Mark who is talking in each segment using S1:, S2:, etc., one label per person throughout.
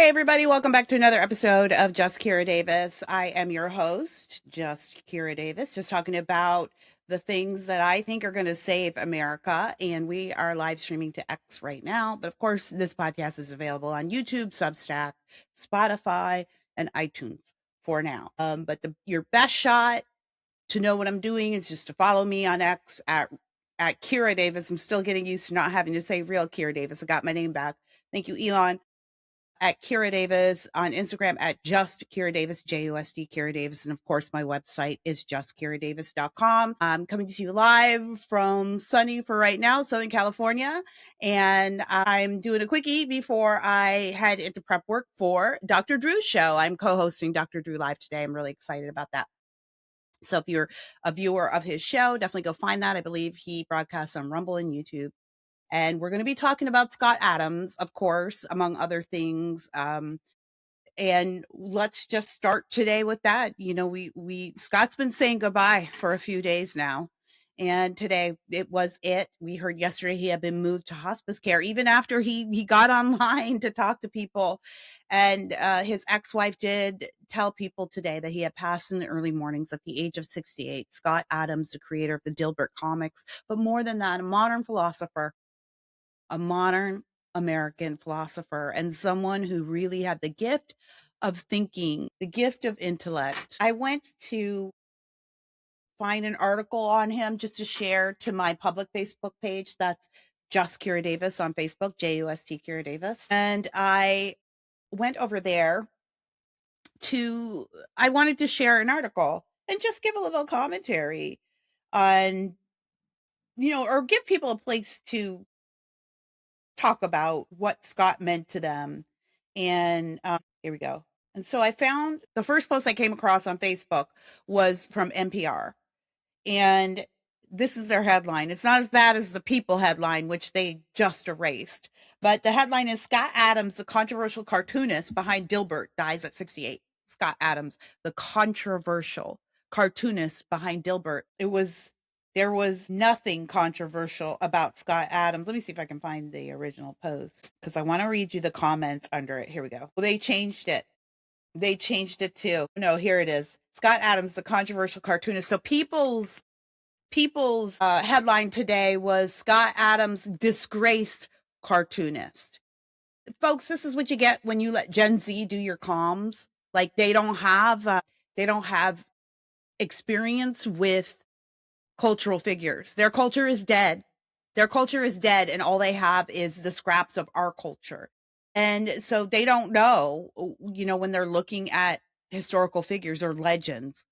S1: Hey, everybody, welcome back to another episode of Just Kira Davis. I am your host, Just Kira Davis, just talking about the things that I think are going to save America. And we are live streaming to X right now. But of course, this podcast is available on YouTube, Substack, Spotify, and iTunes for now. But your best shot to know what I'm doing is just to follow me on X at Kira Davis. I'm still getting used to not having to say real Kira Davis. I got my name back. Thank you, Elon. At Kira Davis, on Instagram at Just Kira Davis, JUSD Kira Davis. And of course, my website is justkiradavis.com. I'm coming to you live from sunny for right now, Southern California. And I'm doing a quickie before I head into prep work for Dr. Drew's show. I'm co-hosting Dr. Drew Live today. I'm really excited about that. So if you're a viewer of his show, definitely go find that. I believe he broadcasts on Rumble and YouTube. And we're going to be talking about Scott Adams, of course, among other things. And let's just start today with that. You know, Scott's been saying goodbye for a few days now. And today we heard yesterday he had been moved to hospice care, even after he got online to talk to people. And his ex-wife did tell people today that he had passed in the early mornings at the age of 68. Scott Adams, the creator of the Dilbert comics, but more than that, a modern philosopher, a modern American philosopher, and someone who really had the gift of thinking, the gift of intellect. I went to find an article on him just to share to my public Facebook page. That's Just Kira Davis on Facebook, JUST Kira Davis. And I went over there I wanted to share an article and just give a little commentary on, or give people a place to talk about what Scott meant to them. And here we go. And so I found the first post I came across on Facebook was from NPR. And this is their headline. It's not as bad as the People headline, which they just erased. But the headline is Scott Adams, the controversial cartoonist behind Dilbert, dies at 68. Scott Adams, the controversial cartoonist behind Dilbert. There was nothing controversial about Scott Adams. Let me see if I can find the original post because I want to read you the comments under it. Here we go. Well, they changed it. They changed it too. No, here it is. Scott Adams, the controversial cartoonist. So People's headline today was Scott Adams, disgraced cartoonist. Folks, this is what you get when you let Gen Z do your comms. Like they don't have experience with cultural figures. Their culture is dead. Their culture is dead, and all they have is the scraps of our culture. And so they don't know, when they're looking at historical figures or legends,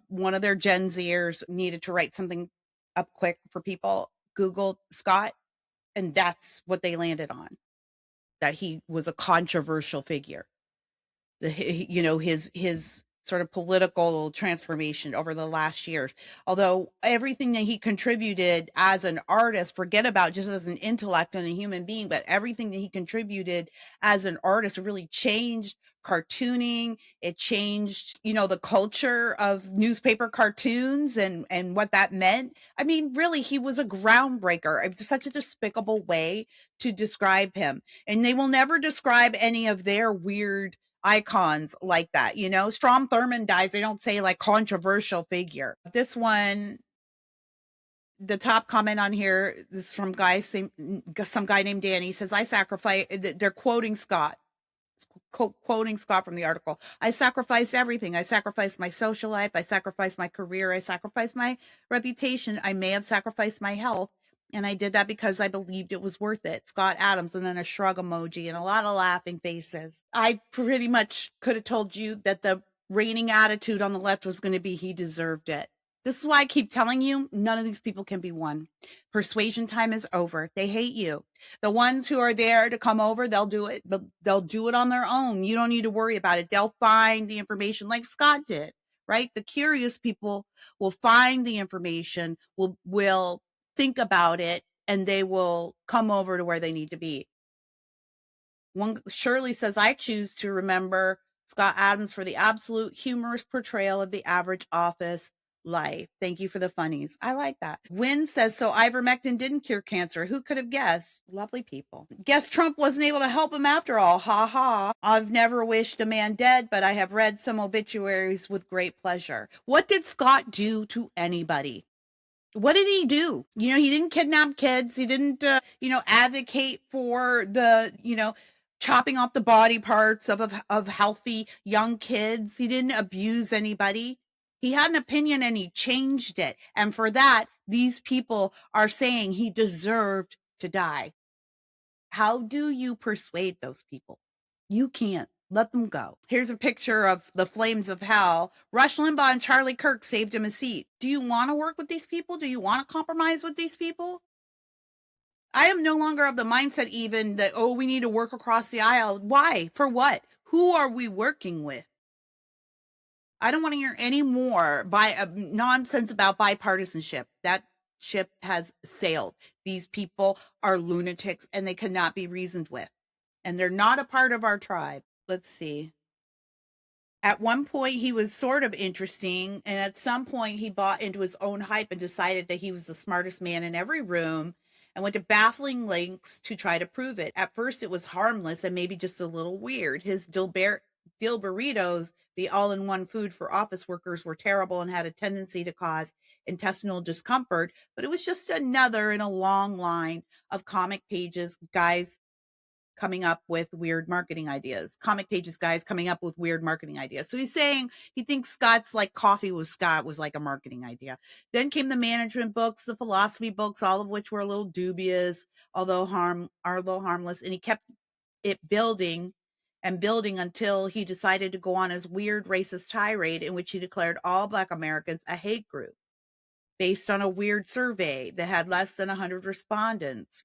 S1: one of their Gen Zers needed to write something up quick for people, Googled Scott, and that's what they landed on, that he was a controversial figure. His sort of political transformation over the last years. Although everything that he contributed as an artist, forget about just as an intellect and a human being, but everything that he contributed as an artist really changed cartooning. It changed, the culture of newspaper cartoons and what that meant. I mean, really, he was a groundbreaker. It's such a despicable way to describe him. And they will never describe any of their weird icons like that. Strom Thurmond dies, they don't say like controversial figure. This one, the top comment on here is from some guy named Danny. He says, I sacrifice, they're quoting Scott. Quoting Scott from the article. I sacrificed everything. I sacrificed my social life. I sacrificed my career. I sacrificed my reputation. I may have sacrificed my health. And I did that because I believed it was worth it. Scott Adams, and then a shrug emoji and a lot of laughing faces. I pretty much could have told you that the reigning attitude on the left was going to be he deserved it. This is why I keep telling you, none of these people can be won. Persuasion time is over. They hate you. The ones who are there to come over, they'll do it, but they'll do it on their own. You don't need to worry about it. They'll find the information like Scott did, right? The curious people will find the information, will think about it, and they will come over to where they need to be. One Shirley says, I choose to remember Scott Adams for the absolute humorous portrayal of the average office life. Thank you for the funnies. I like that. Wynn says, so ivermectin didn't cure cancer. Who could have guessed? Lovely people. Guess Trump wasn't able to help him after all. Ha ha. I've never wished a man dead, but I have read some obituaries with great pleasure. What did Scott do to anybody? What did he do? He didn't kidnap kids. He didn't, advocate for the, chopping off the body parts of healthy young kids. He didn't abuse anybody. He had an opinion and he changed it. And for that, these people are saying he deserved to die. How do you persuade those people? You can't. Let them go. Here's a picture of the flames of hell. Rush Limbaugh and Charlie Kirk saved him a seat. Do you want to work with these people? Do you want to compromise with these people? I am no longer of the mindset even that, we need to work across the aisle. Why? For what? Who are we working with? I don't want to hear any more nonsense about bipartisanship. That ship has sailed. These people are lunatics and they cannot be reasoned with. And they're not a part of our tribe. Let's see. At one point, he was sort of interesting. And at some point, he bought into his own hype and decided that he was the smartest man in every room and went to baffling lengths to try to prove it. At first, it was harmless and maybe just a little weird. His Dilburritos, the all-in-one food for office workers, were terrible and had a tendency to cause intestinal discomfort. But it was just another in a long line of comic pages, guys coming up with weird marketing ideas. Comic pages guys coming up with weird marketing ideas. So he's saying he thinks Scott's like coffee with Scott was like a marketing idea. Then came the management books, the philosophy books, all of which were a little dubious, although harmless. And he kept it building and building until he decided to go on his weird racist tirade in which he declared all Black Americans a hate group based on a weird survey that had less than 100 respondents.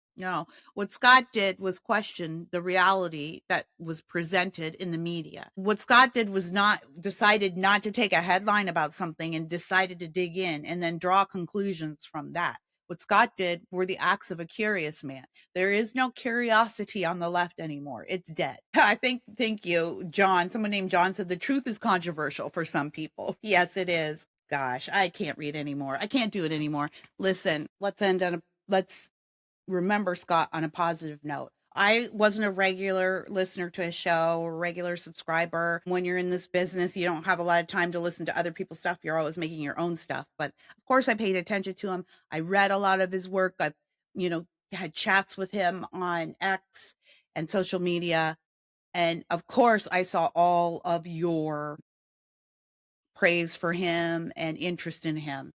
S1: What Scott did was question the reality that was presented in the media. What Scott did was decided not to take a headline about something and decided to dig in and then draw conclusions from that. What Scott did were the acts of a curious man. There is no curiosity on the left anymore. It's dead. Thank you, John. Someone named John said the truth is controversial for some people. Yes, it is. Gosh, I can't read anymore. I can't do it anymore. Listen, let's remember Scott on a positive note. I wasn't a regular listener to his show or regular subscriber. When you're in this business, you don't have a lot of time to listen to other people's stuff. You're always making your own stuff. But of course, I paid attention to him. I read a lot of his work. I've, had chats with him on X and social media. And of course, I saw all of your praise for him and interest in him.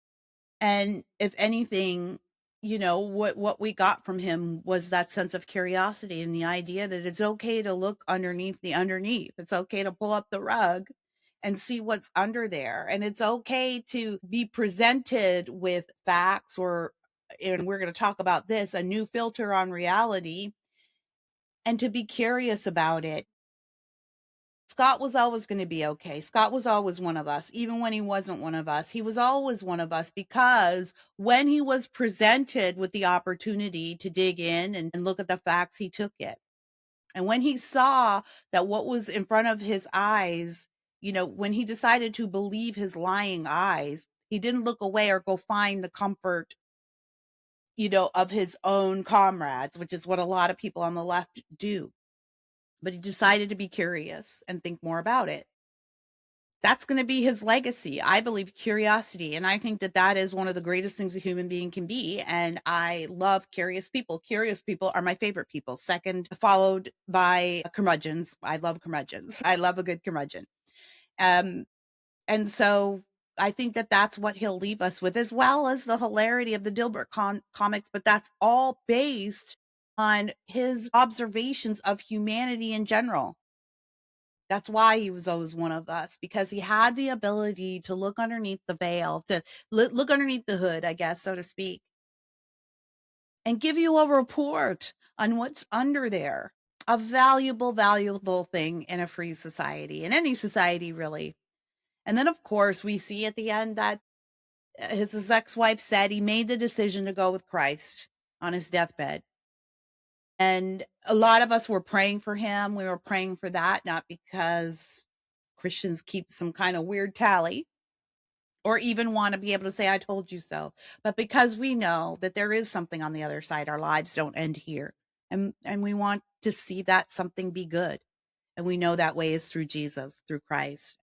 S1: And if anything, what we got from him was that sense of curiosity and the idea that it's okay to look underneath the underneath. It's okay to pull up the rug and see what's under there. And it's okay to be presented with facts and we're going to talk about this, a new filter on reality, and to be curious about it. Scott was always going to be okay. Scott was always one of us. Even when he wasn't one of us, he was always one of us, because when he was presented with the opportunity to dig in and look at the facts, he took it. And when he saw that what was in front of his eyes, when he decided to believe his lying eyes, he didn't look away or go find the comfort, of his own comrades, which is what a lot of people on the left do. But he decided to be curious and think more about it. That's going to be his legacy. I believe curiosity. And I think that is one of the greatest things a human being can be. And I love curious people. Curious people are my favorite people. Second, followed by curmudgeons. I love curmudgeons. I love a good curmudgeon. And so I think that's what he'll leave us with, as well as the hilarity of the Dilbert comics. But that's all based on his observations of humanity in general. That's why he was always one of us, because he had the ability to look underneath the veil, to look underneath the hood, I guess, so to speak, and give you a report on what's under there. A valuable, valuable thing in a free society, in any society, really. And then, of course, we see at the end that his ex-wife said he made the decision to go with Christ on his deathbed. And a lot of us were praying for him. We were praying for that, not because Christians keep some kind of weird tally, or even want to be able to say, I told you so. But because we know that there is something on the other side, our lives don't end here. And we want to see that something be good. And we know that way is through Jesus, through Christ.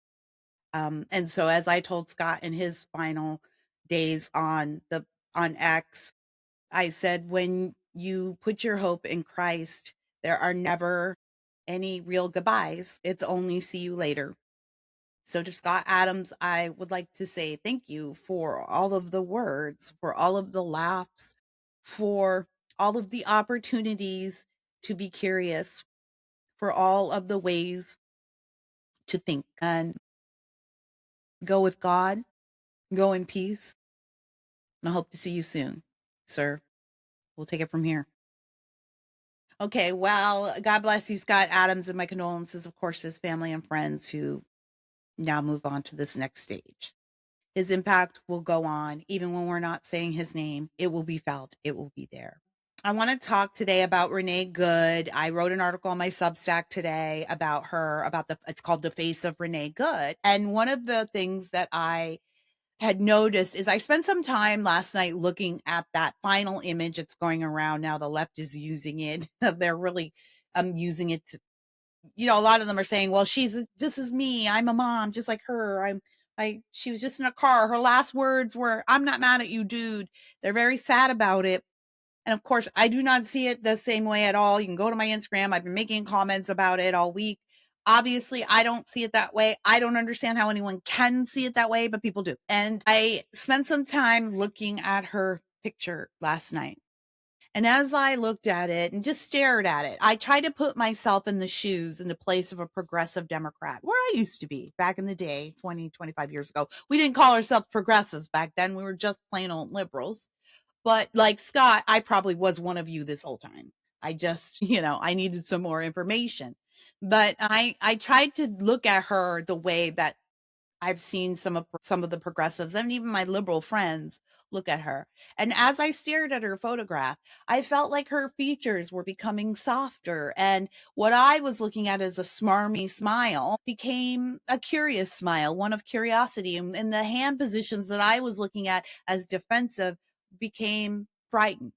S1: And so as I told Scott in his final days on X, I said, when you put your hope in Christ, there are never any real goodbyes. It's only see you later. So to Scott Adams, I would like to say thank you for all of the words, for all of the laughs, for all of the opportunities to be curious, for all of the ways to think, and go with God, go in peace, and I hope to see you soon, sir. We'll take it from here. Okay, well, God bless you, Scott Adams, and my condolences, of course, to his family and friends who now move on to this next stage. His impact will go on. Even when we're not saying his name, it will be felt. It will be there. I want to talk today about Renee Good. I wrote an article on my Substack today about her, it's called The Face of Renee Good. And one of the things that I had noticed is I spent some time last night looking at that final image that's going around now. The left is using it. They're really using it to, a lot of them are saying, well, this is me. I'm a mom just like her. She was just in a car. Her last words were, I'm not mad at you, dude. They're very sad about it. And of course, I do not see it the same way at all. You can go to my Instagram. I've been making comments about it all week. Obviously, I don't see it that way. I don't understand how anyone can see it that way, but people do. And I spent some time looking at her picture last night. And as I looked at it and just stared at it, I tried to put myself in the place of a progressive Democrat, where I used to be back in the day, 20, 25 years ago. We didn't call ourselves progressives back then. We were just plain old liberals. But like Scott, I probably was one of you this whole time. I just, I needed some more information. But I tried to look at her the way that I've seen some of the progressives and even my liberal friends look at her. And as I stared at her photograph, I felt like her features were becoming softer. And what I was looking at as a smarmy smile became a curious smile, one of curiosity. And the hand positions that I was looking at as defensive became frightened.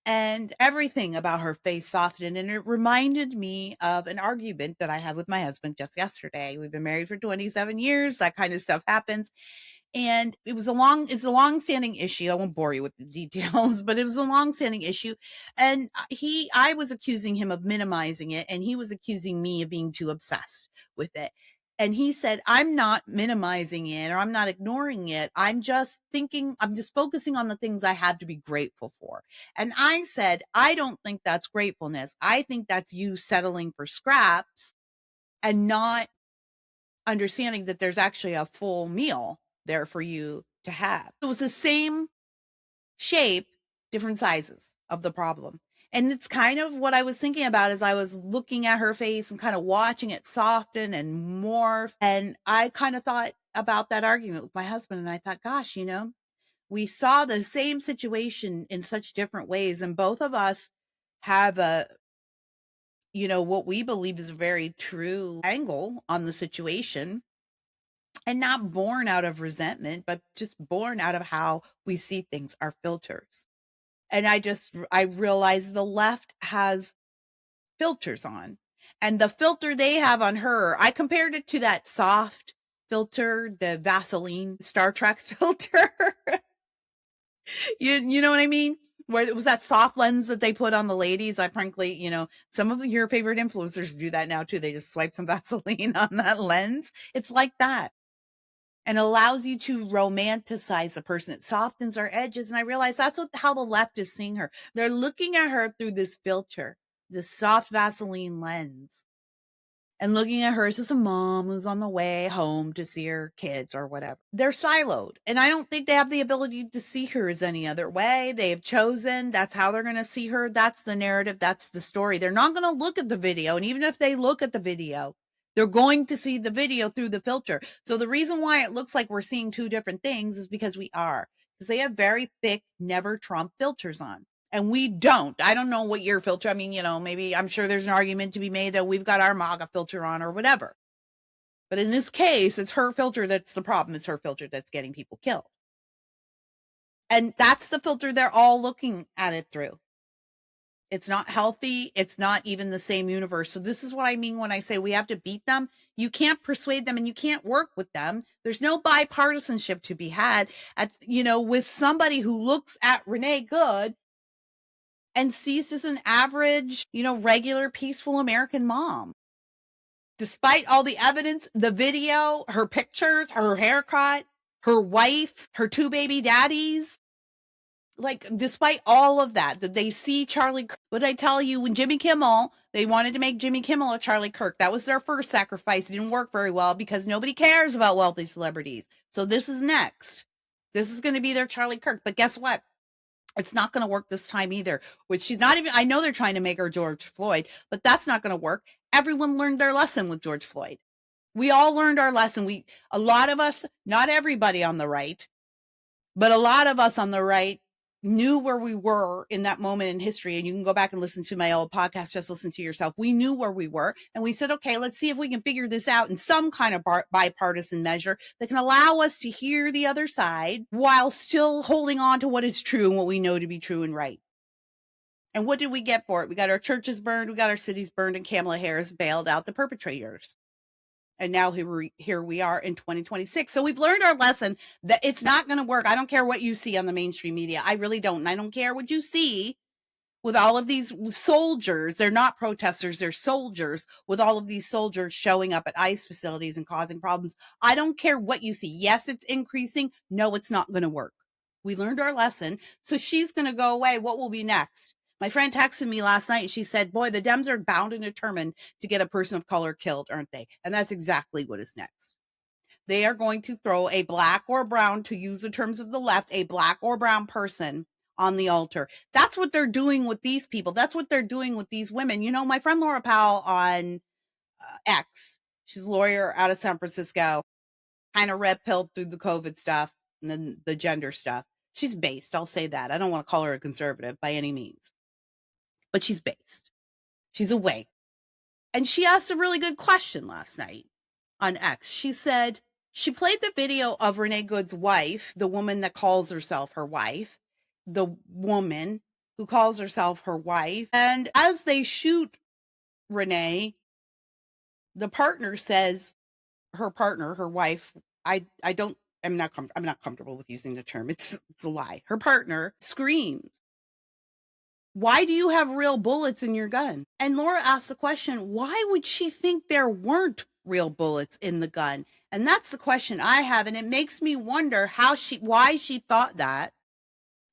S1: And everything about her face softened. And it reminded me of an argument that I had with my husband just yesterday. We've been married for 27 years. That kind of stuff happens. And it's a long-standing issue. I won't bore you with the details, but it was a long-standing issue. And I was accusing him of minimizing it, and he was accusing me of being too obsessed with it. And he said, I'm not minimizing it or I'm not ignoring it. I'm just focusing on the things I have to be grateful for. And I said, I don't think that's gratefulness. I think that's you settling for scraps and not understanding that there's actually a full meal there for you to have. It was the same shape, different sizes of the problem. And it's kind of what I was thinking about as I was looking at her face and kind of watching it soften and morph. And I kind of thought about that argument with my husband. And I thought, gosh, we saw the same situation in such different ways. And both of us have what we believe is a very true angle on the situation, and not born out of resentment, but just born out of how we see things, our filters. And I realized the left has filters on, and the filter they have on her, I compared it to that soft filter, the Vaseline Star Trek filter. You know what I mean? Where it was that soft lens that they put on the ladies. I frankly, some of your favorite influencers do that now too. They just swipe some Vaseline on that lens. It's like that. And allows you to romanticize a person. It softens our edges. And I realize that's how the left is seeing her. They're looking at her through this filter, this soft Vaseline lens, and looking at her as just a mom who's on the way home to see her kids or whatever. They're siloed. And I don't think they have the ability to see her as any other way. They have chosen. That's how they're going to see her. That's the narrative. That's the story. They're not going to look at the video. And even if they look at the video, they're going to see the video through the filter. So the reason why it looks like we're seeing two different things is because we are. Because they have very thick, never Trump filters on. And we don't. I don't know what your filter, maybe I'm sure there's an argument to be made that we've got our MAGA filter on or whatever. But in this case, it's her filter that's the problem. It's her filter that's getting people killed. And that's the filter they're all looking at it through. It's not healthy. It's not even the same universe. So this is what I mean when I say we have to beat them. You can't persuade them and you can't work with them. There's no bipartisanship to be had with somebody who looks at Renee Good and sees as an average, regular, peaceful American mom. Despite all the evidence, the video, her pictures, her haircut, her wife, her 2 baby daddies, despite all of that they see Charlie. What I tell you, when Jimmy Kimmel, they wanted to make Jimmy Kimmel a Charlie Kirk. That was their first sacrifice. It didn't work very well because nobody cares about wealthy celebrities. So this is next. This is going to be their Charlie Kirk. But guess what? It's not going to work this time either, which she's not even, I know they're trying to make her George Floyd, but that's not going to work. Everyone learned their lesson with George Floyd. We all learned our lesson. A lot of us, not everybody on the right, but a lot of us on the right knew where we were in that moment in history. And you can go back and listen to my old podcast, Just Listen to Yourself. We knew where we were. And we said, okay, let's see if we can figure this out in some kind of bipartisan measure that can allow us to hear the other side while still holding on to what is true and what we know to be true and right. And what did we get for it? We got our churches burned. We got our cities burned, and Kamala Harris bailed out the perpetrators. And now here we are in 2026. So we've learned our lesson that it's not going to work. I don't care what you see on the mainstream media. I really don't. And I don't care what you see with all of these soldiers. They're not protesters. They're soldiers, with all of these soldiers showing up at ICE facilities and causing problems. I don't care what you see. Yes, it's increasing. No, it's not going to work. We learned our lesson. So she's going to go away. What will be next? My friend texted me last night. She said, boy, the Dems are bound and determined to get a person of color killed, aren't they? And that's exactly what is next. They are going to throw a black or brown, to use the terms of the left, a black or brown person on the altar. That's what they're doing with these people. That's what they're doing with these women. My friend Laura Powell on X, she's a lawyer out of San Francisco, kind of red pilled through the COVID stuff and then the gender stuff. She's based. I'll say that. I don't want to call her a conservative by any means. But she's based. She's awake. And she asked a really good question last night on X. She said, she played the video of Renee Good's wife, the woman that calls herself her wife, the woman who calls herself her wife. And as they shoot Renee, the partner says, her partner, her wife, I'm not comfortable with using the term. It's a lie. Her partner screams, why do you have real bullets in your gun? And Laura asked the question, why would she think there weren't real bullets in the gun? And that's the question I have. And it makes me wonder why she thought that.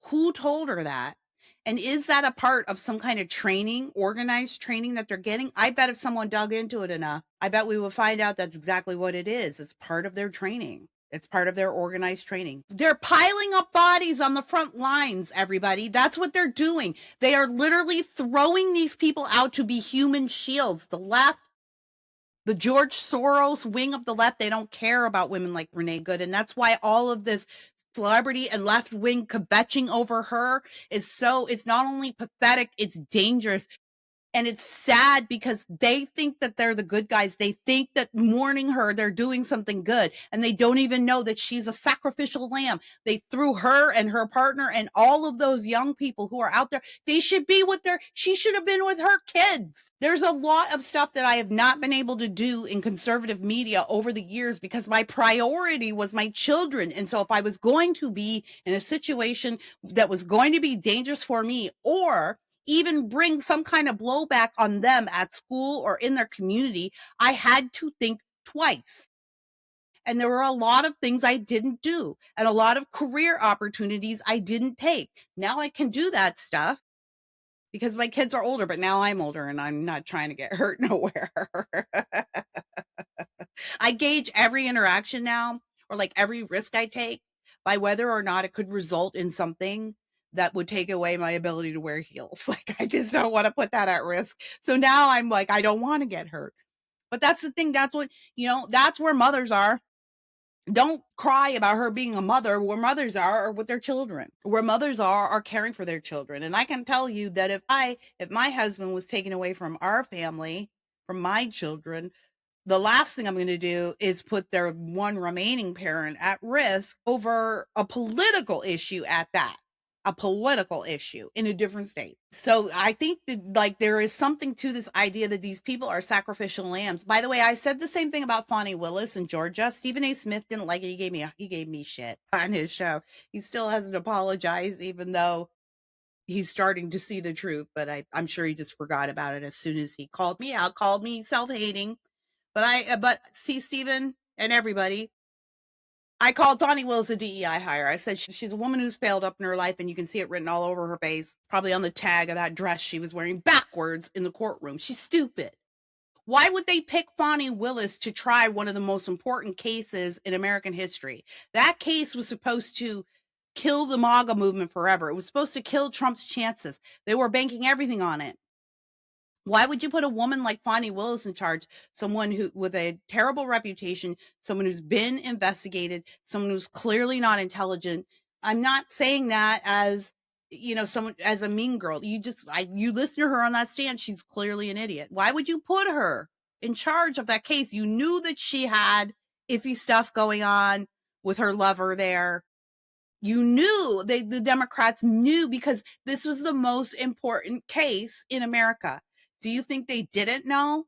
S1: Who told her that? And is that a part of some kind of training, organized training that they're getting? I bet if someone dug into it enough, I bet we would find out that's exactly what it is. It's part of their training. It's part of their organized training. They're piling up bodies on the front lines, everybody. That's what they're doing. They are literally throwing these people out to be human shields. The left, the George Soros wing of the left, they don't care about women like Renee Good. And that's why all of this celebrity and left wing kvetching over her it's not only pathetic, it's dangerous. And it's sad because they think that they're the good guys. They think that mourning her, they're doing something good. And they don't even know that she's a sacrificial lamb. They threw her and her partner and all of those young people who are out there. They should be she should have been with her kids. There's a lot of stuff that I have not been able to do in conservative media over the years because my priority was my children. And so if I was going to be in a situation that was going to be dangerous for me, or even bring some kind of blowback on them at school or in their community, I had to think twice. And there were a lot of things I didn't do and a lot of career opportunities I didn't take. Now I can do that stuff because my kids are older, but now I'm older and I'm not trying to get hurt nowhere. I gauge every interaction now, or every risk I take, by whether or not it could result in something that would take away my ability to wear heels. I just don't want to put that at risk. So now I'm I don't want to get hurt. But that's the thing. That's what, that's where mothers are. Don't cry about her being a mother. Where mothers are with their children. Where mothers are caring for their children. And I can tell you that if my husband was taken away from our family, from my children, the last thing I'm going to do is put their one remaining parent at risk over a political issue at that. A political issue in a different state. So I think that like there is something to this idea that these people are sacrificial lambs. By the way, I said the same thing about Fani Willis in Georgia. Stephen A. Smith didn't like it. He gave me shit on his show. He still hasn't apologized, even though he's starting to see the truth. But I'm sure he just forgot about it as soon as he called me out, called me self-hating. But see, Stephen and everybody, I called Bonnie Wills a DEI hire. I said she's a woman who's failed up in her life, and you can see it written all over her face, probably on the tag of that dress she was wearing backwards in the courtroom. She's stupid. Why would they pick Fani Willis to try one of the most important cases in American history? That case was supposed to kill the MAGA movement forever. It was supposed to kill Trump's chances. They were banking everything on it. Why would you put a woman like Fani Willis in charge? Someone who with a terrible reputation, someone who's been investigated, someone who's clearly not intelligent. I'm not saying that as, someone as a mean girl. You listen to her on that stand, she's clearly an idiot. Why would you put her in charge of that case? You knew that she had iffy stuff going on with her lover there. You knew, the Democrats knew, because this was the most important case in America. Do you think they didn't know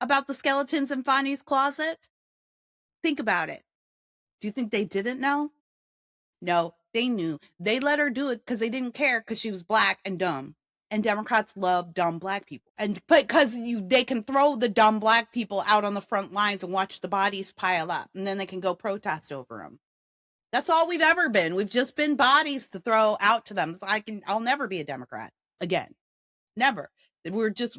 S1: about the skeletons in Fani's closet? Think about it. Do you think they didn't know? No, they knew. They let her do it because they didn't care, because she was black and dumb. And Democrats love dumb black people. And because they can throw the dumb black people out on the front lines and watch the bodies pile up, and then they can go protest over them. That's all we've ever been. We've just been bodies to throw out to them. I'll never be a Democrat again. Never. We're just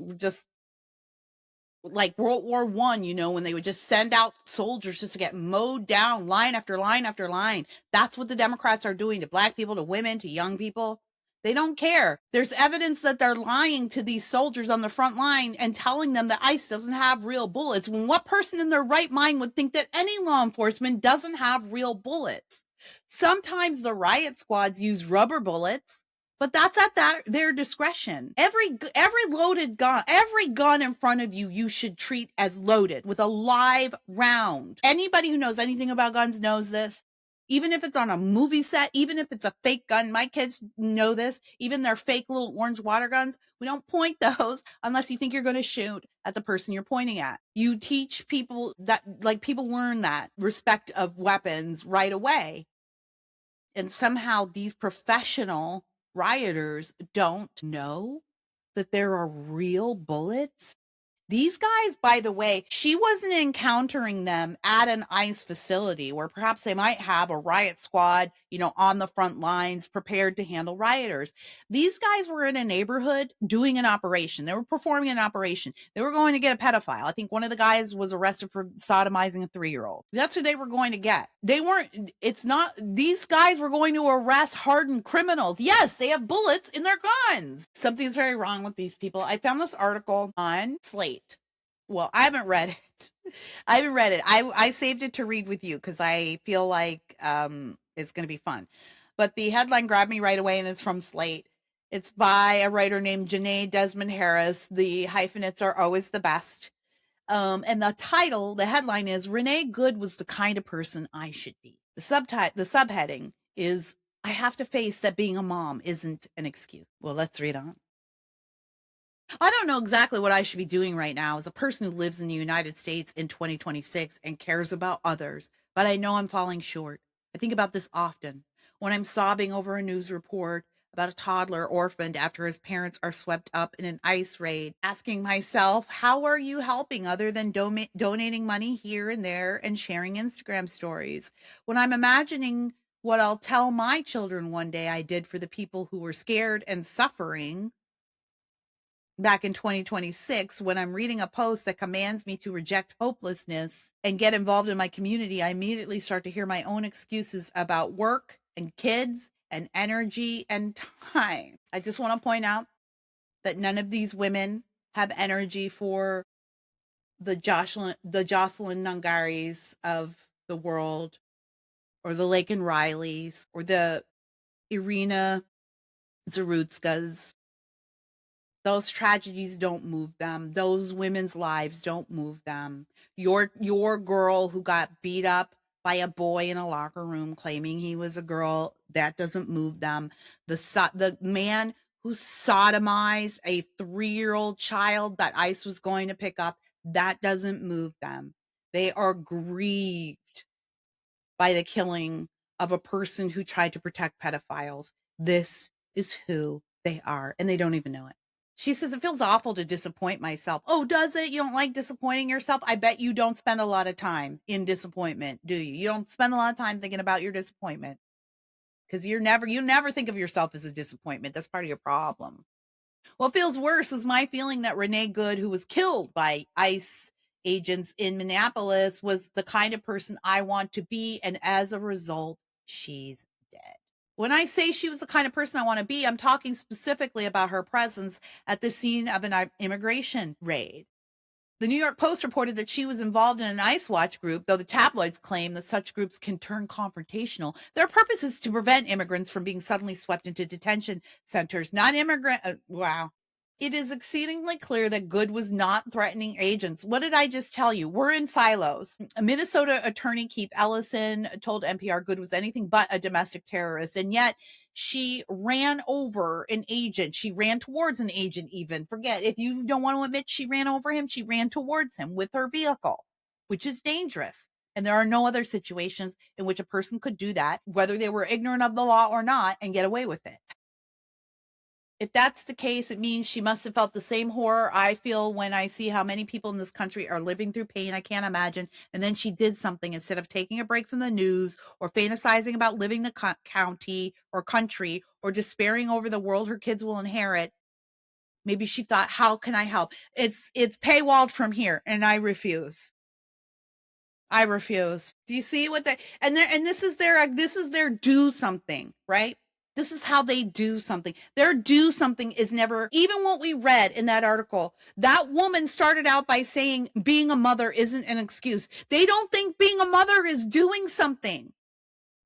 S1: like World War I, when they would just send out soldiers just to get mowed down line after line after line. That's what the Democrats are doing to black people, to women, to young people. They don't care. There's evidence that they're lying to these soldiers on the front line and telling them that ICE doesn't have real bullets. When what person in their right mind would think that any law enforcement doesn't have real bullets? Sometimes the riot squads use rubber bullets, but that's at their discretion. Every loaded gun, every gun in front of you, you should treat as loaded with a live round. Anybody who knows anything about guns knows this. Even if it's on a movie set, even if it's a fake gun, my kids know this, even their fake little orange water guns, we don't point those unless you think you're going to shoot at the person you're pointing at. You teach people that, like, people learn that respect of weapons right away. And somehow these professional rioters don't know that there are real bullets. These guys, by the way, she wasn't encountering them at an ICE facility where perhaps they might have a riot squad, on the front lines prepared to handle rioters. These guys were in a neighborhood doing an operation. They were performing an operation. They were going to get a pedophile. I think one of the guys was arrested for sodomizing a 3-year-old. That's who they were going to get. These guys were going to arrest hardened criminals. Yes, they have bullets in their guns. Something's very wrong with these people. I found this article on Slate. Well, I haven't read it. I saved it to read with you because I feel like it's going to be fun. But the headline grabbed me right away, and it's from Slate. It's by a writer named Janae Desmond Harris. The hyphenates are always the best. And the headline is, Renee Good was the kind of person I should be. The subheading is, I have to face that being a mom isn't an excuse. Well, let's read on. I don't know exactly what I should be doing right now as a person who lives in the United States in 2026 and cares about others, but I know I'm falling short. I think about this often. When I'm sobbing over a news report about a toddler orphaned after his parents are swept up in an ICE raid, asking myself, how are you helping other than donating money here and there and sharing Instagram stories? When I'm imagining what I'll tell my children one day I did for the people who were scared and suffering back in 2026, when I'm reading a post that commands me to reject hopelessness and get involved in my community, I immediately start to hear my own excuses about work and kids and energy and time. I just want to point out that none of these women have energy for the Jocelyn Nungaris of the world, or the Laken Rileys, or the Irina Zarutskas. Those tragedies don't move them. Those women's lives don't move them. Your girl who got beat up by a boy in a locker room claiming he was a girl, that doesn't move them. The man who sodomized a 3-year-old child that ICE was going to pick up, that doesn't move them. They are grieved by the killing of a person who tried to protect pedophiles. This is who they are, and they don't even know it. She says, it feels awful to disappoint myself. Oh, does it? You don't like disappointing yourself? I bet you don't spend a lot of time in disappointment, do you? You don't spend a lot of time thinking about your disappointment, because you never think of yourself as a disappointment. That's part of your problem. What feels worse is my feeling that Renee Good, who was killed by ICE agents in Minneapolis, was the kind of person I want to be, and as a result, she's dead. When I say she was the kind of person I want to be, I'm talking specifically about her presence at the scene of an immigration raid. The New York Post reported that she was involved in an ICE watch group, though the tabloids claim that such groups can turn confrontational. Their purpose is to prevent immigrants from being suddenly swept into detention centers. Wow. It is exceedingly clear that Good was not threatening agents. What did I just tell you? We're in silos. A Minnesota attorney, Keith Ellison, told NPR Good was anything but a domestic terrorist, and yet she ran over an agent. She ran towards an agent even. Forget, if you don't want to admit she ran over him, she ran towards him with her vehicle, which is dangerous. And there are no other situations in which a person could do that, whether they were ignorant of the law or not, and get away with it. If that's the case, it means she must have felt the same horror I feel when I see how many people in this country are living through pain I can't imagine. And then she did something instead of taking a break from the news or fantasizing about living the county or country or despairing over the world her kids will inherit. Maybe she thought, how can I help? It's paywalled from here, and I refuse. I refuse. Do you see what they and this is their do something, right? This is how they do something. Their do something is never, even what we read in that article, that woman started out by saying being a mother isn't an excuse. They don't think being a mother is doing something.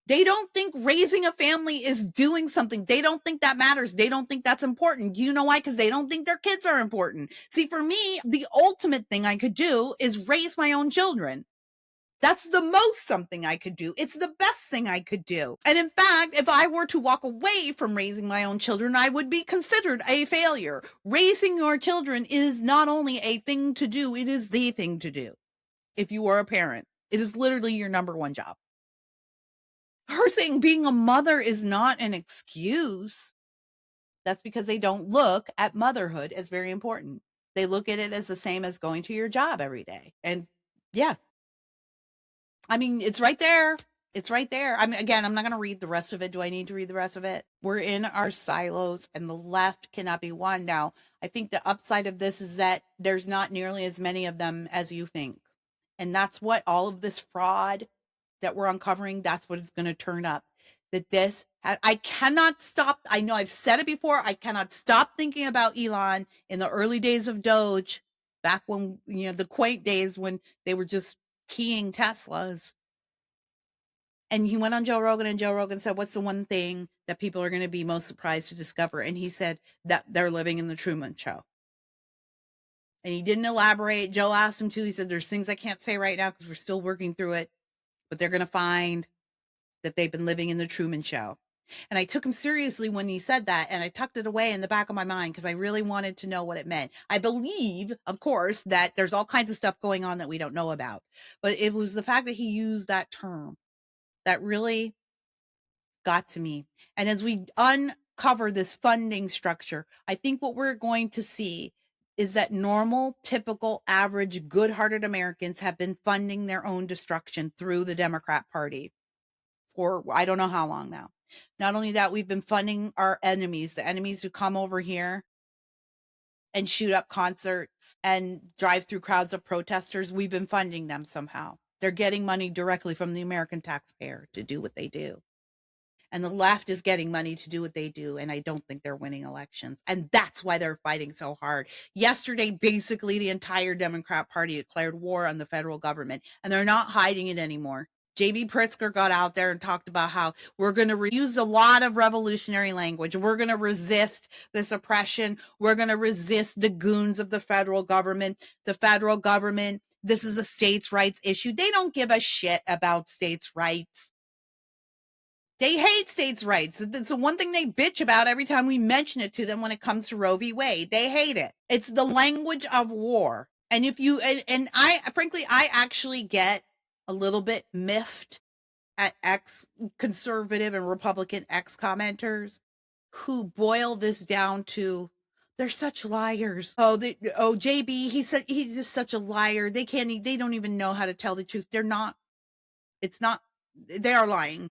S1: They don't think raising a family is doing something. They don't think that matters. They don't think that's important. You know why? Because they don't think their kids are important. See, for me, the ultimate thing I could do is raise my own children. That's the most something I could do. It's the best thing I could do. And in fact, if I were to walk away from raising my own children, I would be considered a failure. Raising your children is not only a thing to do, it is the thing to do. If you are a parent, it is literally your number one job. Her saying being a mother is not an excuse. That's because they don't look at motherhood as very important. They look at it as the same as going to your job every day. And yeah, I mean, it's right there. It's right there. I mean, again, I'm not going to read the rest of it. Do I need to read the rest of it? We're in our silos and the left cannot be won. Now, I think the upside of this is that there's not nearly as many of them as you think. And that's what all of this fraud that we're uncovering, that's what it's going to turn up. I cannot stop. I know I've said it before. I cannot stop thinking about Elon in the early days of Doge, back when, the quaint days when they were just keying Teslas. And he went on Joe Rogan, and Joe Rogan said, what's the one thing that people are going to be most surprised to discover? And he said that they're living in the Truman Show. And he didn't elaborate. Joe asked him to. He said, there's things I can't say right now because we're still working through it, but they're going to find that they've been living in the Truman Show. And I took him seriously when he said that, and I tucked it away in the back of my mind because I really wanted to know what it meant. I believe, of course, that there's all kinds of stuff going on that we don't know about, but it was the fact that he used that term that really got to me. And as we uncover this funding structure, I think what we're going to see is that normal, typical, average, good-hearted Americans have been funding their own destruction through the Democrat Party for I don't know how long now. Not only that, we've been funding our enemies, the enemies who come over here and shoot up concerts and drive through crowds of protesters. We've been funding them somehow. They're getting money directly from the American taxpayer to do what they do. And the left is getting money to do what they do. And I don't think they're winning elections. And that's why they're fighting so hard. Yesterday, basically, the entire Democrat Party declared war on the federal government, and they're not hiding it anymore. J.B. Pritzker got out there and talked about how we're going to use a lot of revolutionary language. We're going to resist this oppression. We're going to resist the goons of the federal government. The federal government, this is a states' rights issue. They don't give a shit about states' rights. They hate states' rights. It's the one thing they bitch about every time we mention it to them when it comes to Roe v. Wade. They hate it. It's the language of war. And if you, and I, frankly, I actually get a little bit miffed at ex-conservative and Republican ex-commenters who boil this down to, they're such liars. JB, he said he's just such a liar. They don't even know how to tell the truth. They're not, they are lying.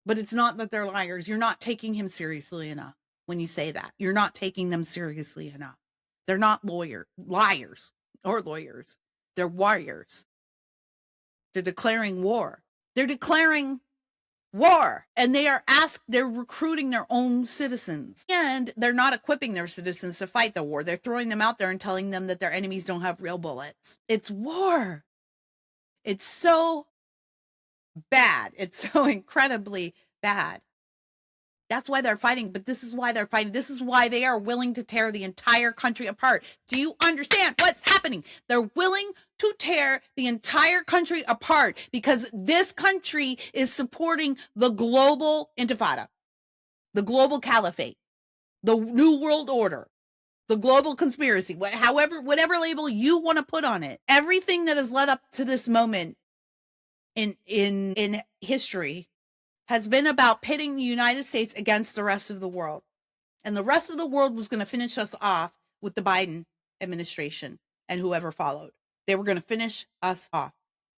S1: But it's not that they're liars. You're not taking him seriously enough when you say that. You're not taking them seriously enough. They're not liars or lawyers. They're warriors. They're declaring war. They're declaring war. And they're recruiting their own citizens. And they're not equipping their citizens to fight the war. They're throwing them out there and telling them that their enemies don't have real bullets. It's war. It's so bad. It's so incredibly bad. That's why they're fighting, but this is why they're fighting. This is why they are willing to tear the entire country apart. Do you understand what's happening? They're willing to tear the entire country apart because this country is supporting the global intifada, the global caliphate, the new world order, the global conspiracy, whatever label you want to put on it. Everything that has led up to this moment in history has been about pitting the United States against the rest of the world. And the rest of the world was going to finish us off with the Biden administration and whoever followed. They were going to finish us off.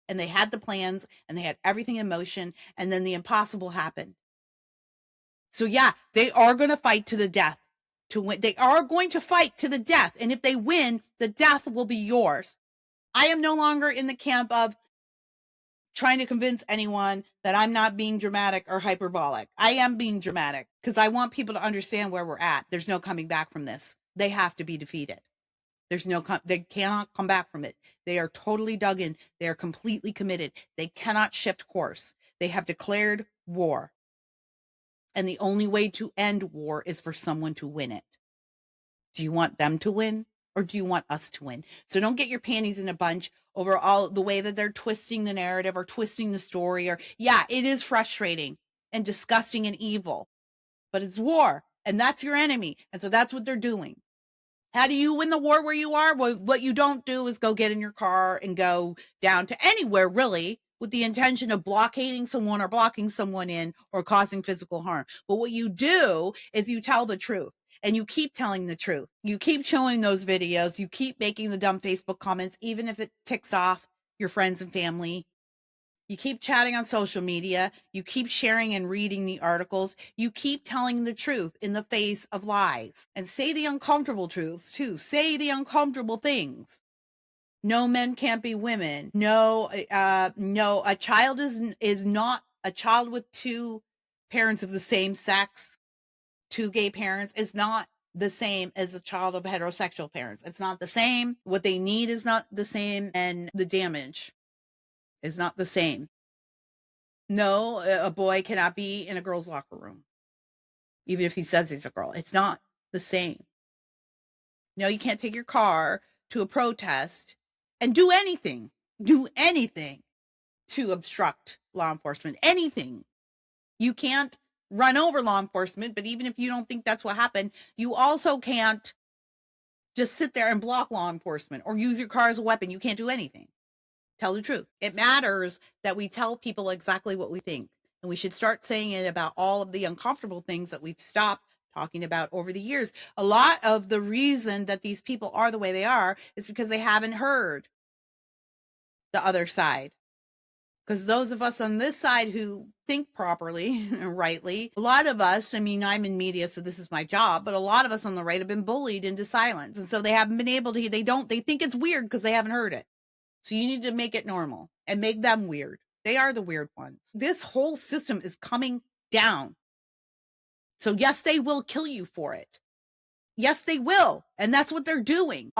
S1: And they had the plans and they had everything in motion. And then the impossible happened. So yeah, they are going to fight to the death to win. They are going to fight to the death. And if they win, the death will be yours. I am no longer in the camp of trying to convince anyone that I'm not being dramatic or hyperbolic. I am being dramatic because I want people to understand where we're at. There's no coming back from this. They have to be defeated. They cannot come back from it. They are totally dug in. They are completely committed. They cannot shift course. They have declared war. And the only way to end war is for someone to win it. Do you want them to win? Or do you want us to win? So don't get your panties in a bunch over all the way that they're twisting the narrative or twisting the story. Or yeah, it is frustrating and disgusting and evil, but it's war and that's your enemy. And so that's what they're doing. How do you win the war where you are? Well, what you don't do is go get in your car and go down to anywhere really with the intention of blockading someone or blocking someone in or causing physical harm. But what you do is you tell the truth. And you keep telling the truth. You keep showing those videos. You keep making the dumb Facebook comments, even if it ticks off your friends and family. You keep chatting on social media. You keep sharing and reading the articles. You keep telling the truth in the face of lies. And say the uncomfortable truths too. Say the uncomfortable things. No, men can't be women. No, a child is not a child with two parents of the same sex. Two gay parents is not the same as a child of heterosexual parents. It's not the same. What they need is not the same. And the damage is not the same. No, a boy cannot be in a girl's locker room, even if he says he's a girl. It's not the same. No, you can't take your car to a protest and do anything to obstruct law enforcement. Anything. You can't run over law enforcement, but even if you don't think that's what happened, you also can't just sit there and block law enforcement or use your car as a weapon. You can't do anything. Tell the truth. It matters that we tell people exactly what we think, and we should start saying it about all of the uncomfortable things that we've stopped talking about over the years. A lot of the reason that these people are the way they are is because they haven't heard the other side. Because those of us on this side who think properly and rightly, a lot of us, I mean, I'm in media, so this is my job, but a lot of us on the right have been bullied into silence. And so they haven't been able to, they think it's weird because they haven't heard it. So you need to make it normal and make them weird. They are the weird ones. This whole system is coming down. So yes, they will kill you for it. Yes, they will. And that's what they're doing.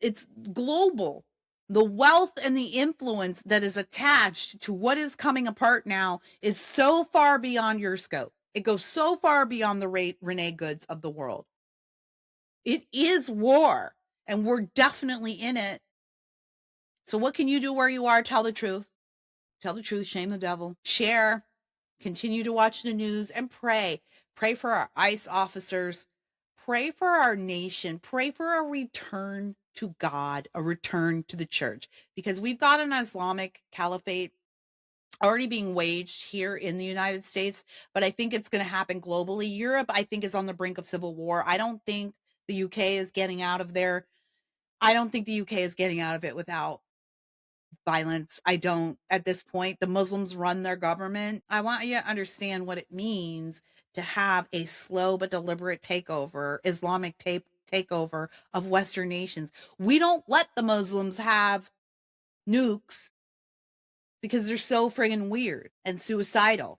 S1: It's global. The wealth and the influence that is attached to what is coming apart now is so far beyond your scope. It goes so far beyond the Renee Goods of the world. It is war, and we're definitely in it. So what can you do where you are? Tell the truth. Tell the truth, shame the devil. Share, continue to watch the news, and pray. Pray for our ICE officers. Pray for our nation. Pray for a return to God, a return to the church, because we've got an Islamic caliphate already being waged here in the United States, but I think it's going to happen globally. Europe, I think, is on the brink of civil war. I don't think the UK is getting out of there. I don't think the UK is getting out of it without violence. I don't, at this point. The Muslims run their government. I want you to understand what it means to have a slow but deliberate takeover, Islamic takeover of Western nations. We don't let the Muslims have nukes because they're so friggin' weird and suicidal.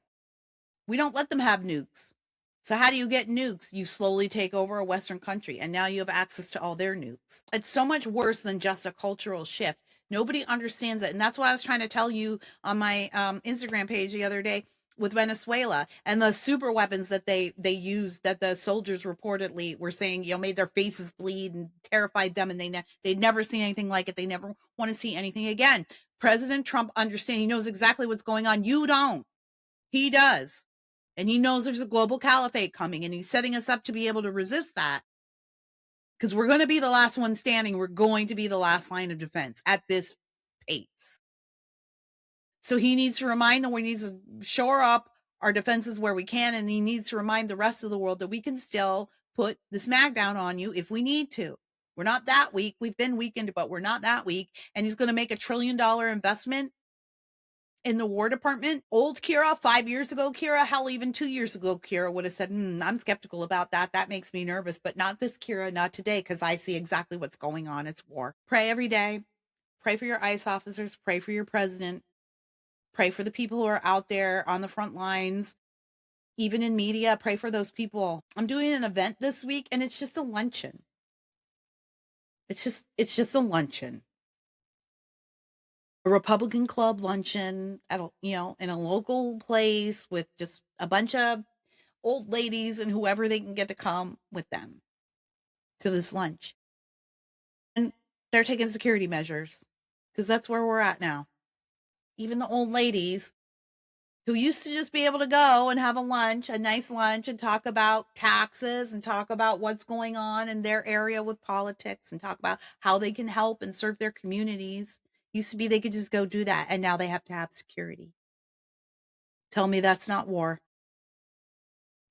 S1: We don't let them have nukes. So how do you get nukes? You slowly take over a Western country, and now you have access to all their nukes. It's so much worse than just a cultural shift. Nobody understands it. And that's what I was trying to tell you on my Instagram page the other day with Venezuela and the super weapons that they used, that the soldiers reportedly were saying, made their faces bleed and terrified them. And they'd never seen anything like it. They never want to see anything again. President Trump understands. He knows exactly what's going on. You don't. He does. And he knows there's a global caliphate coming, and he's setting us up to be able to resist that, because we're going to be the last one standing. We're going to be the last line of defense at this pace. So he needs to remind them, we need to shore up our defenses where we can, and he needs to remind the rest of the world that we can still put the smack down on you if we need to. We're not that weak. We've been weakened, but we're not that weak. And he's going to make $1 trillion investment in the War Department. Old Kira, 5 years ago, Kira, hell, even 2 years ago, Kira would have said, I'm skeptical about that. That makes me nervous, but not this Kira, not today, because I see exactly what's going on. It's war. Pray every day. Pray for your ICE officers. Pray for your president. Pray for the people who are out there on the front lines, even in media. Pray for those people. I'm doing an event this week, and it's just a luncheon. It's just a luncheon. A Republican club luncheon at in a local place with just a bunch of old ladies and whoever they can get to come with them to this lunch. And they're taking security measures, because that's where we're at now. Even the old ladies who used to just be able to go and have a nice lunch, and talk about taxes and talk about what's going on in their area with politics and talk about how they can help and serve their communities. Used to be they could just go do that, and now they have to have security. Tell me that's not war.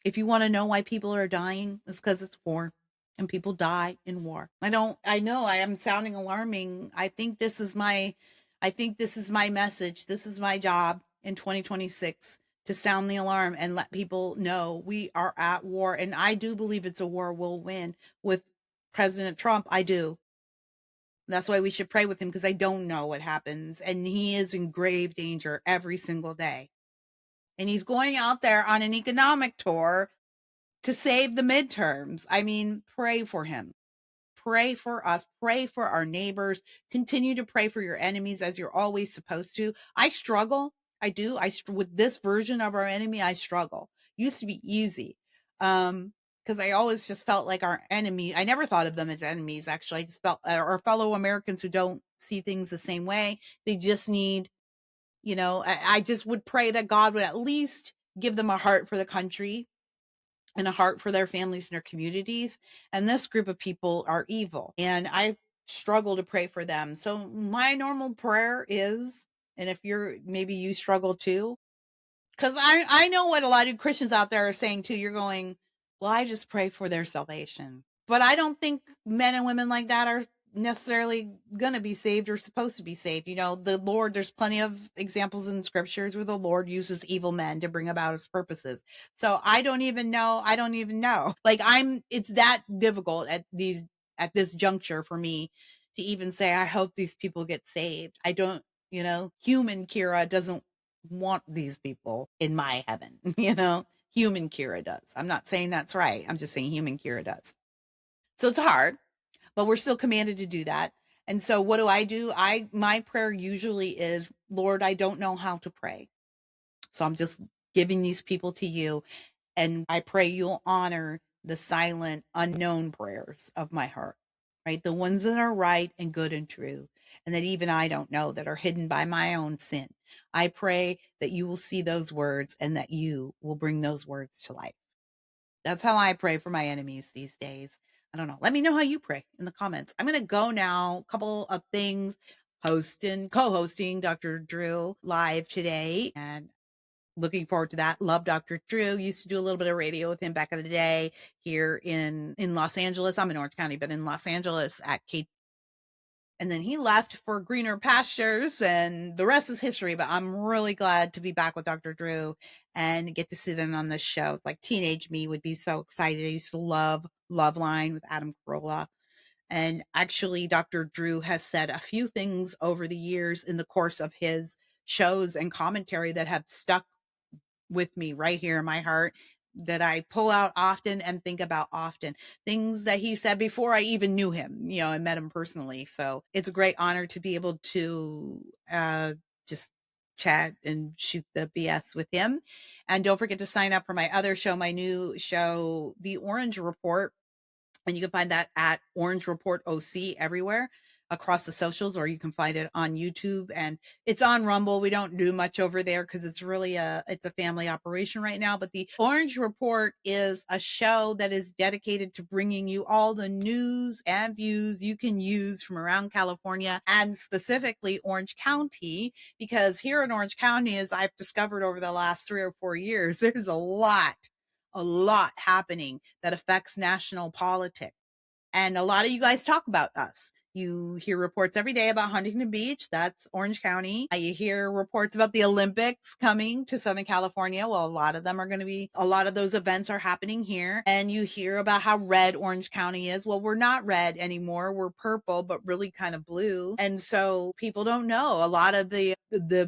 S1: If you want to know why people are dying, it's because it's war, and people die in war. I know I am sounding alarming. I think this is my message. This is my job in 2026, to sound the alarm and let people know we are at war. And I do believe it's a war we'll win with President Trump. I do. That's why we should pray with him, because I don't know what happens. And he is in grave danger every single day. And he's going out there on an economic tour to save the midterms. I mean, pray for him. Pray for us. Pray for our neighbors. Continue to pray for your enemies, as you're always supposed to. I struggle. I do. With this version of our enemy, I struggle. Used to be easy. Because I always just felt like our enemy, I never thought of them as enemies, actually. I just felt our fellow Americans who don't see things the same way. They just need, I just would pray that God would at least give them a heart for the country and a heart for their families and their communities. And this group of people are evil, and I struggle to pray for them. So my normal prayer is, and if maybe you struggle too, because I know what a lot of Christians out there are saying too. You're going, well, I just pray for their salvation. But I don't think men and women like that are necessarily going to be saved or supposed to be saved. The Lord, there's plenty of examples in scriptures where the Lord uses evil men to bring about his purposes. So I don't even know. Like, it's that difficult at this juncture for me to even say, I hope these people get saved. I don't, human Kira doesn't want these people in my heaven, human Kira does. I'm not saying that's right. I'm just saying human Kira does. So it's hard, but we're still commanded to do that. And so what do? My prayer usually is, Lord, I don't know how to pray. So I'm just giving these people to you. And I pray you'll honor the silent, unknown prayers of my heart, right? The ones that are right and good and true, and that even I don't know, that are hidden by my own sin. I pray that you will see those words and that you will bring those words to life. That's how I pray for my enemies these days. I don't know. Let me know how you pray in the comments. I'm going to go now. A couple of things. Co-hosting Dr. Drew live today, and looking forward to that. Love Dr. Drew. Used to do a little bit of radio with him back in the day here in Los Angeles. I'm in Orange County, but in Los Angeles at K. And then he left for greener pastures, and the rest is history. But I'm really glad to be back with Dr. Drew and get to sit in on this show. It's like teenage me would be so excited. I used to love Loveline with Adam Carolla. And actually, Dr. Drew has said a few things over the years in the course of his shows and commentary that have stuck with me right here in my heart, that I pull out often and think about often. Things that he said before I even knew him, and met him personally. So it's a great honor to be able to just chat and shoot the BS with him. And don't forget to sign up for my other show, my new show, The Orange Report. And you can find that at Orange Report OC everywhere across the socials, or you can find it on YouTube, and it's on Rumble. We don't do much over there because it's really it's a family operation right now. But the Orange Report is a show that is dedicated to bringing you all the news and views you can use from around California, and specifically Orange County, because here in Orange County, as I've discovered over the last 3 or 4 years, there's a lot happening that affects national politics. And a lot of you guys talk about us. You hear reports every day about Huntington Beach. That's Orange County. You hear reports about the Olympics coming to Southern California. Well, a lot of those events are happening here. And you hear about how red Orange County is. Well, we're not red anymore. We're purple, but really kind of blue. And so people don't know a lot of the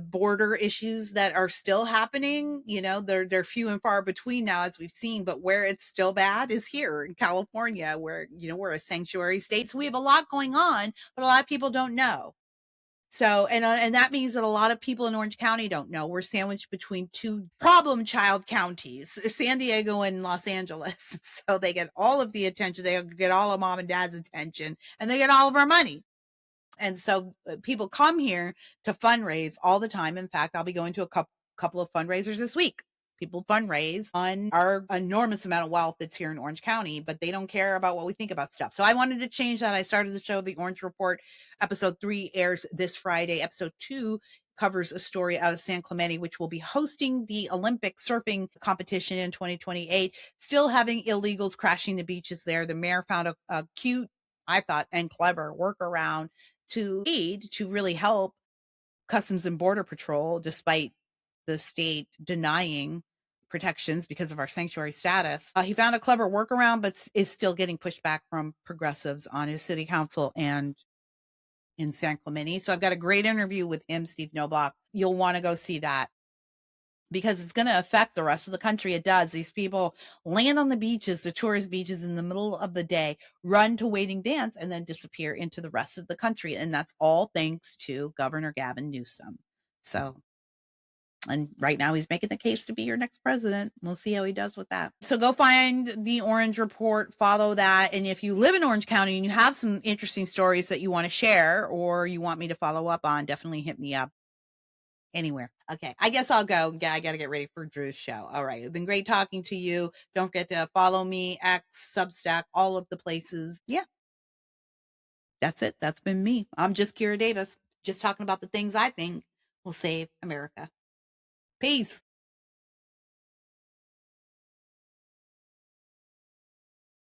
S1: border issues that are still happening. They're few and far between now, as we've seen, but where it's still bad is here in California, where, we're a sanctuary state. So we have a lot going on, but a lot of people don't know. So, and that means that a lot of people in Orange County don't know. We're sandwiched between two problem child counties, San Diego and Los Angeles. So they get all of the attention. They get all of mom and dad's attention, and they get all of our money. And so people come here to fundraise all the time. In fact, I'll be going to a couple of fundraisers this week. People fundraise on our enormous amount of wealth that's here in Orange County, but they don't care about what we think about stuff. So I wanted to change that. I started the show, The Orange Report. Episode 3 airs this Friday. Episode 2 covers a story out of San Clemente, which will be hosting the Olympic surfing competition in 2028, still having illegals crashing the beaches there. The mayor found a cute, I thought, and clever workaround to really help Customs and Border Patrol, despite the state denying protections because of our sanctuary status. He found a clever workaround, but is still getting pushback from progressives on his city council and in San Clemente. So I've got a great interview with him, Steve Noblock. You'll want to go see that, because it's going to affect the rest of the country. It does. These people land on the beaches, the tourist beaches, in the middle of the day, run to Waiting Dance, and then disappear into the rest of the country. And that's all thanks to Governor Gavin Newsom. So, and right now he's making the case to be your next president. We'll see how he does with that. So go find the Orange Report, follow that. And if you live in Orange County and you have some interesting stories that you want to share or you want me to follow up on, definitely hit me up. Anywhere. Okay, I guess I'll go. Yeah, I got to get ready for Drew's show. All right, it's been great talking to you. Don't forget to follow me, X, Substack, all of the places. Yeah, that's it. That's been me. I'm just Kira Davis, just talking about the things I think will save America. Peace.